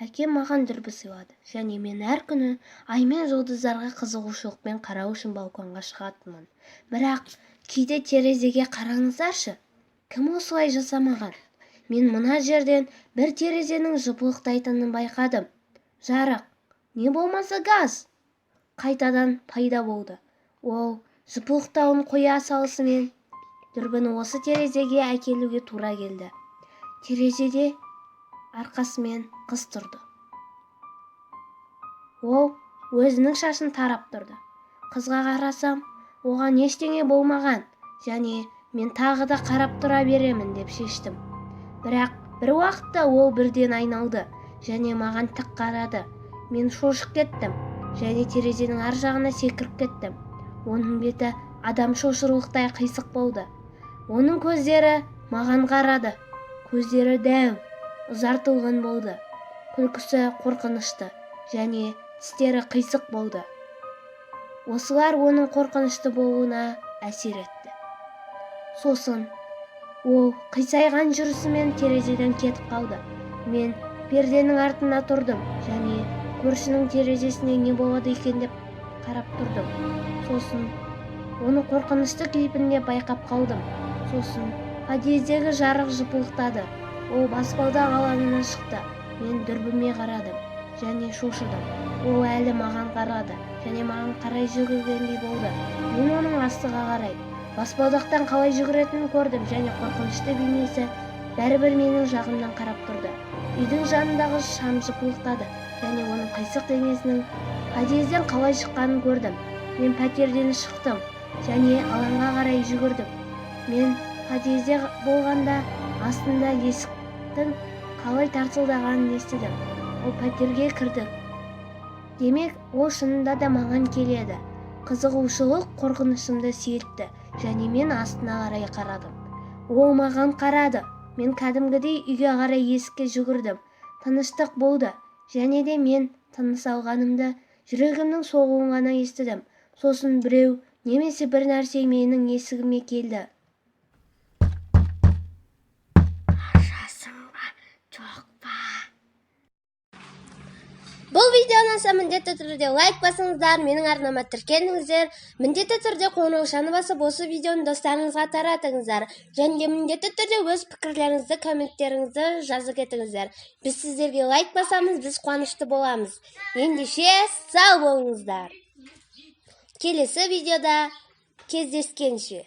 Әкем маған дүрбі сыйлады, және мен әр күні ай мен жұлдыздарға қызығушылықпен қарау үшін балконға шығатынмын. Бірақ кейде терезеге қараңыздаршы, кім осылай жасамаған? Мен мына жерден бір терезенің жыпылықтайтынын байқадым. Жарық, не болмаса газ, қайтадан пайда болды. Ол жыпылықтауын қоя салысымен дүрбіні осы терезеге әкелуге тура келді. Терезеде арқасымен қыз тұрды. Ол өзінің шашын тарап тұрды. Қызға қарасам, оған ештеңе болмаған, және мен тағы да қарап тұра беремін деп шештім. Бірақ бір уақытта ол бірден айналды, және маған тік қарады. Мен шошып кеттім, және терезенің ар жағына секіріп кеттім. Оның беті адам шошырлықтай қисық болды. Оның көздері маған қарады. Көздері дәу, ұзартылған болды. Күлкісі қорқынышты, және тістері қисық болды. Осылар оның қорқынышты болуына әсер етті. Сосын ол қисайған жүрісімен терезеден кетіп қалды. Мен перденің артына тұрдым, және көршінің терезесіне не болады екен деп қарап тұрдым. Сосын оны қорқынышты кейпінде байқап қалдым. Сосын подъездегі жарық жыпылықтады. Ол баспалдақ алаңына шықты. Мен дүрбіме қарадым, және шошыдым. Ол әлі маған қарады, және маған қарай жүгіргендей болды. Мен оның астыға қарай баспалдақтан қалай жүгіретінін көрдім, және қорқынышты бейнесі бәрібір менің жағымнан қарап тұрды. Үйдің жанындағы шам жыпылықтады, және оның қисық денесінің подъезден қалай шыққанын көрдім. Мен пәтерден шықтым, және алаңға қарай жүгірдім. Мен подъезде болғанда астында есіктің қалай тарсылдағанын естідім. Ол пәтерге кірдік. Демек, ол шынында да маған келеді. Қызығушылық қорқынышымды сейілтті, және мен астына қарай қарадым. Ол маған қарады. Мен кәдімгідей үйге қарай есікке жүгірдім. Тыныштық болды, және де мен тыныс алғанымды жүрегімнің соғуын ғана естідім. Сосын біреу немесе бір нәрсе менің есігіме келді. Бұл видеоны міндетті түрде лайк басыңыздар, менің арнама тіркеліңіздер, міндетті түрде қоңыраушаны басып осы видеоны достарыңызға таратыңыздар, және міндетті түрде өз пікірлеріңізді, комменттеріңізді жазып кетіңіздер. Біз сіздерге лайк басамыз, біз қуанышты боламыз. Ендеше сау болыңыздар. Келесі видеода кездескенше.